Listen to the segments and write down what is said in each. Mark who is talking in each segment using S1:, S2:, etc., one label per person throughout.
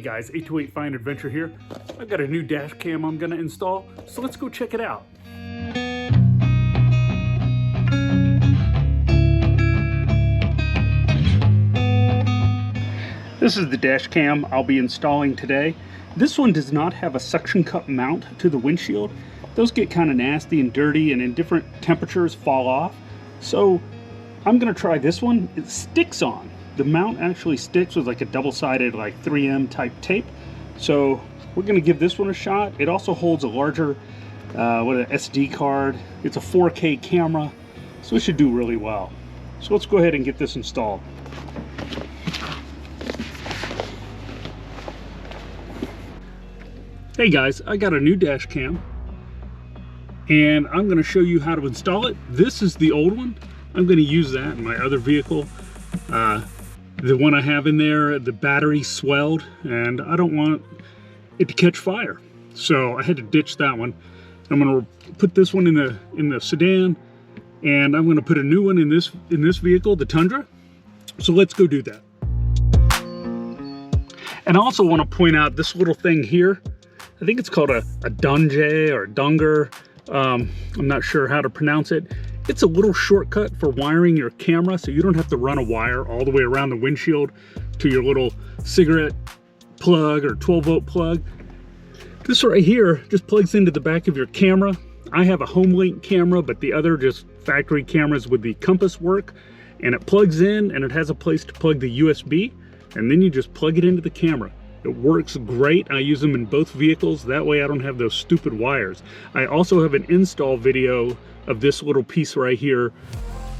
S1: Hey guys, 828 Fine Adventure here. I've got a new dash cam I'm gonna install, so let's go check it out. This is the dash cam I'll be installing today. This one does not have a suction cup mount to the windshield. Those get kind of nasty and dirty and in different temperatures fall off. So I'm gonna try this one. It sticks on. The mount actually sticks with like a double-sided like 3M type tape. So we're gonna give this one a shot. It also holds a larger an SD card. It's a 4K camera, so it should do really well. So let's go ahead and get this installed. Hey guys, I got a new dash cam and I'm going to show you how to install it. This is the old one. I'm going to use that in my other vehicle. The one I have in there, the battery swelled and I don't want it to catch fire. So I had to ditch that one. I'm going to put this one in the sedan, and I'm going to put a new one in this vehicle, the Tundra. So let's go do that. And I also want to point out this little thing here. I think it's called a dunge or dunger. I'm not sure how to pronounce it. It's a little shortcut for wiring your camera, so you don't have to run a wire all the way around the windshield to your little cigarette plug or 12-volt plug. This right here just plugs into the back of your camera. I have a HomeLink camera, but the other just factory cameras with the compass work, and it plugs in and it has a place to plug the USB, and then you just plug it into the camera. It works great. I use them in both vehicles. That way I don't have those stupid wires. I also have an install video of this little piece right here.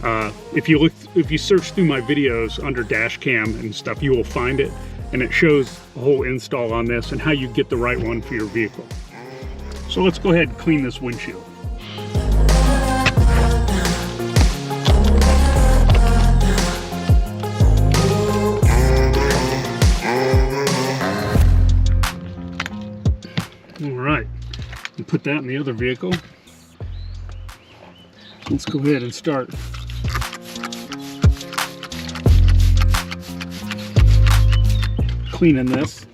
S1: If you search through my videos under dash cam and stuff, you will find it. And it shows the whole install on this and how you get the right one for your vehicle. So let's go ahead and clean this windshield. All right, and put that in the other vehicle. Let's go ahead and start. Cleaning this.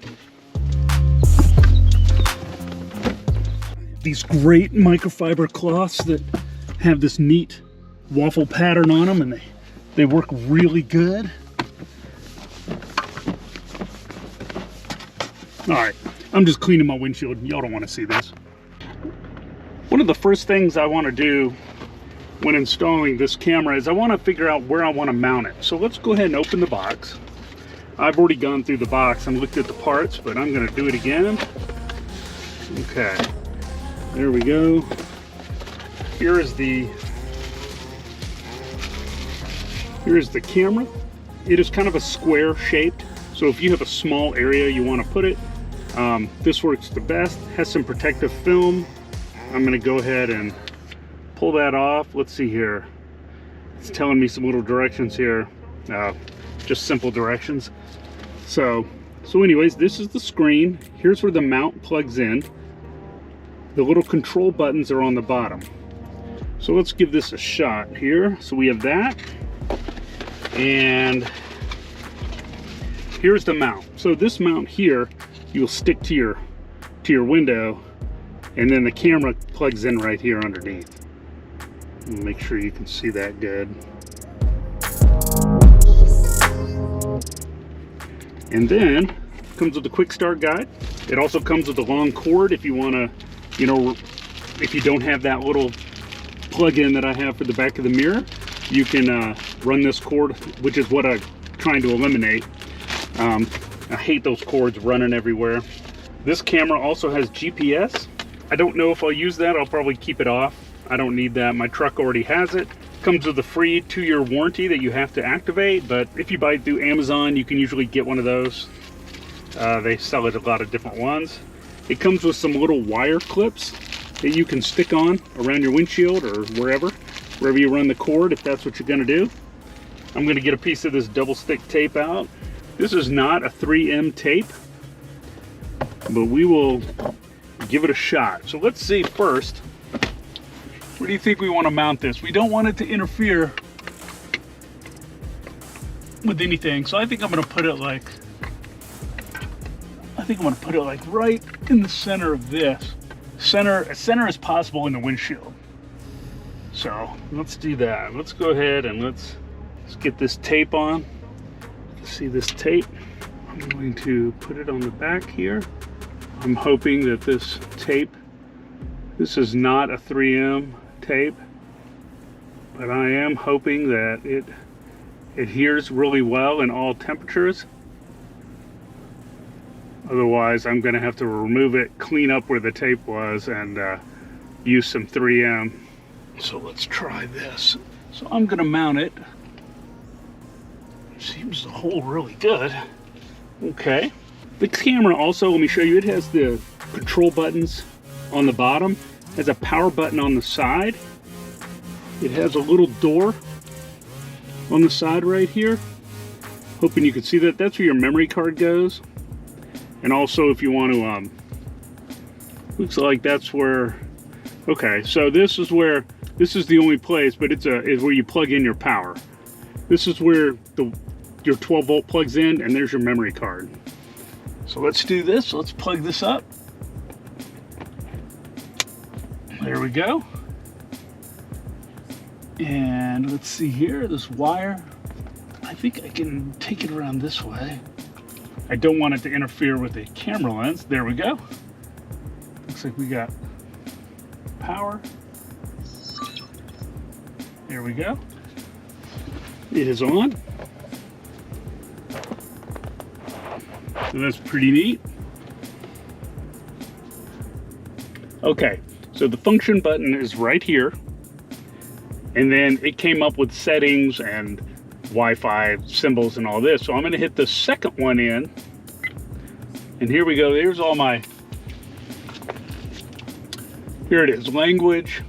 S1: These great microfiber cloths that have this neat waffle pattern on them, and they work really good. All right, I'm just cleaning my windshield. Y'all don't want to see this. One of the first things I want to do when installing this camera is I want to figure out where I want to mount it. So let's go ahead and open the box. I've already gone through the box and looked at the parts, but I'm going to do it again. Okay, there we go. Here is the camera. It is kind of a square shaped, so if you have a small area you want to put it, this works the best. Has some protective film. I'm going to go ahead and pull that off. Let's see here. It's telling me some little directions here. Just simple directions. So anyways, this is the screen. Here's where the mount plugs in. The little control buttons are on the bottom. So let's give this a shot here. So we have that, and here's the mount. So this mount here, you'll stick to your window, and then the camera plugs in right here underneath. Make sure you can see that good. And then comes with the quick start guide. It also comes with a long cord if you want to, if you don't have that little plug-in that I have for the back of the mirror, you can run this cord, which is what I'm trying to eliminate. I hate those cords running everywhere. This camera also has GPS. I don't know if I'll use that. I'll probably keep it off. I don't need that. My truck already has it. Comes with a free 2-year warranty that you have to activate, but if you buy it through Amazon, you can usually get one of those. They sell it a lot of different ones. It comes with some little wire clips that you can stick on around your windshield or wherever you run the cord, if that's what you're going to do. I'm going to get a piece of this double stick tape out. This is not a 3M tape, but we will give it a shot. So let's see first, where do you think we want to mount this? We don't want it to interfere with anything, so I think I'm going to put it like, I think I'm gonna put it like right in the center of this. As center as possible in the windshield. So let's do that. Let's go ahead and let's get this tape on. See this tape? I'm going to put it on the back here. I'm hoping that this tape, this is not a 3M tape, but I am hoping that it adheres really well in all temperatures. Otherwise, I'm going to have to remove it, clean up where the tape was, and use some 3M. So let's try this. So I'm going to mount it. Seems to hold really good. Okay. The camera also, let me show you, it has the control buttons on the bottom. It has a power button on the side. It has a little door on the side right here. Hoping you can see that. That's where your memory card goes. And also if you want to, looks like that's where, okay, so this is the only place, but is where you plug in your power. This is where your 12 volt plugs in, and there's your memory card. So let's do this. Let's plug this up. There we go. And let's see here, this wire. I think I can take it around this way. I don't want it to interfere with the camera lens. There we go. Looks like we got power. There we go. It is on. So that's pretty neat. Okay, so the function button is right here. And then it came up with settings and Wi-Fi symbols and all this. So I'm going to hit the second one in. And here we go. There's all my, here it is, language.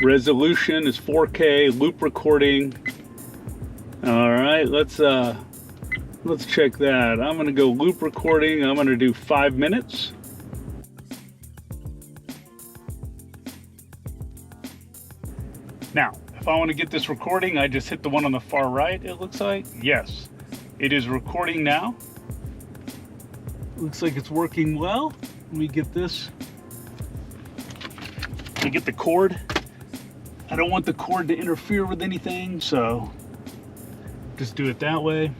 S1: Resolution is 4K, loop recording. All right, let's check that. I'm gonna go loop recording. I'm gonna do 5 minutes. Now, if I want to get this recording, I just hit the one on the far right, it looks like. Yes, it is recording now. Looks like it's working well. Let me get this. Let me get the cord. I don't want the cord to interfere with anything, so just do it that way.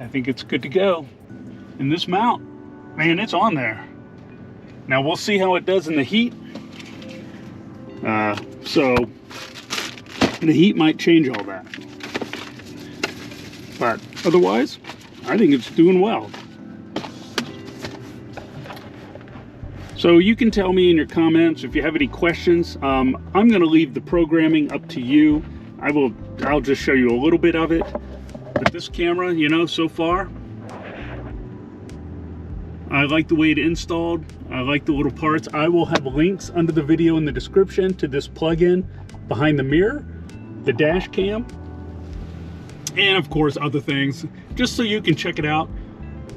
S1: I think it's good to go. And this mount, man, it's on there. Now we'll see how it does in the heat. So the heat might change all that. But otherwise, I think it's doing well. So you can tell me in your comments if you have any questions. I'm going to leave the programming up to you. I'll just show you a little bit of it. But this camera, you know, so far, I like the way it installed. I like the little parts. I will have links under the video in the description to this plug-in behind the mirror, the dash cam, and of course other things, just so you can check it out,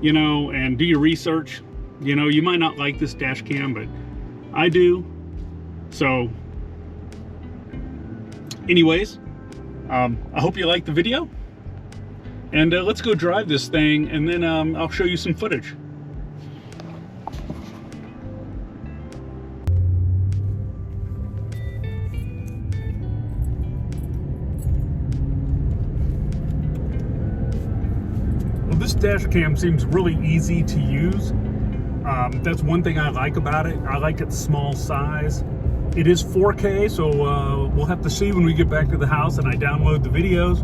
S1: you know, and do your research. You know, you might not like this dash cam, but I do. So anyways, I hope you liked the video, and let's go drive this thing, and then I'll show you some footage. Well, this dash cam seems really easy to use. That's one thing I like about it. I like its small size. It is 4K, so we'll have to see when we get back to the house and I download the videos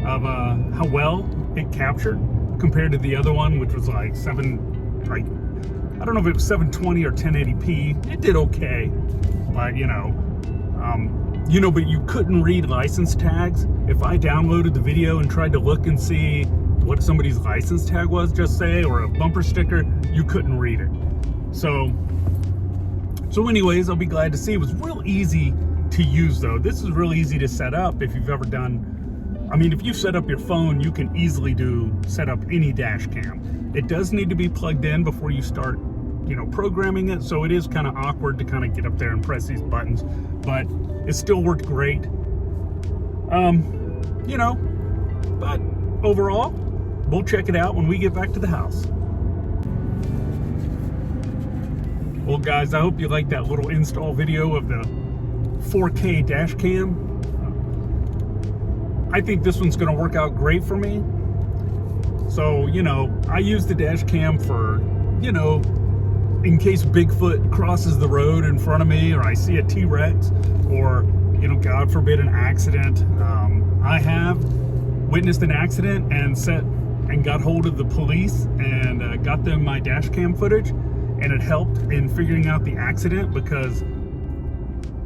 S1: of how well it captured compared to the other one, which was like I don't know if it was 720 or 1080p. It did okay, but but you couldn't read license tags. If I downloaded the video and tried to look and see what somebody's license tag was, just say, or a bumper sticker, you couldn't read it. So anyways, I'll be glad to see. It was real easy to use though. This is real easy to set up if you've ever done, I mean, if you set up your phone, you can easily set up any dash cam. It does need to be plugged in before you start, programming it. So it is kind of awkward to kind of get up there and press these buttons, but it still worked great. But overall, we'll check it out when we get back to the house. Well, guys, I hope you liked that little install video of the 4K dash cam. I think this one's going to work out great for me. So, you know, I use the dash cam for, you know, in case Bigfoot crosses the road in front of me, or I see a T-Rex, or, you know, God forbid, an accident. I have witnessed an accident and got hold of the police and got them my dash cam footage, and it helped in figuring out the accident because,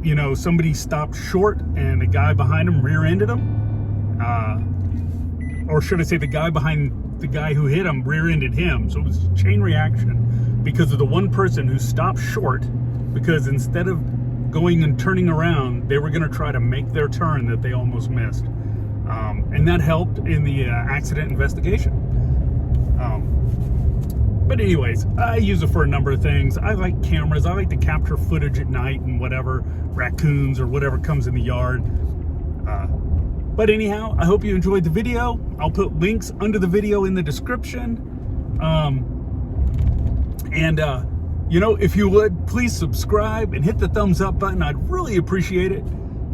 S1: you know, somebody stopped short and the guy behind him rear-ended him. Or should I say the guy behind the guy who hit him rear-ended him. So it was a chain reaction because of the one person who stopped short, because instead of going and turning around, they were going to try to make their turn that they almost missed. And that helped in the accident investigation. But anyways, I use it for a number of things. I like cameras. I like to capture footage at night and whatever, raccoons or whatever comes in the yard. But anyhow, I hope you enjoyed the video. I'll put links under the video in the description. You know, if you would, please subscribe and hit the thumbs up button. I'd really appreciate it.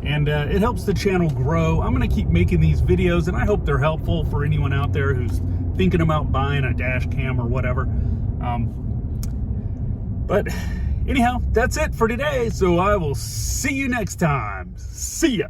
S1: And it helps the channel grow. I'm going to keep making these videos, and I hope they're helpful for anyone out there who's thinking about buying a dash cam or whatever. But anyhow, that's it for today. So I will see you next time. See ya.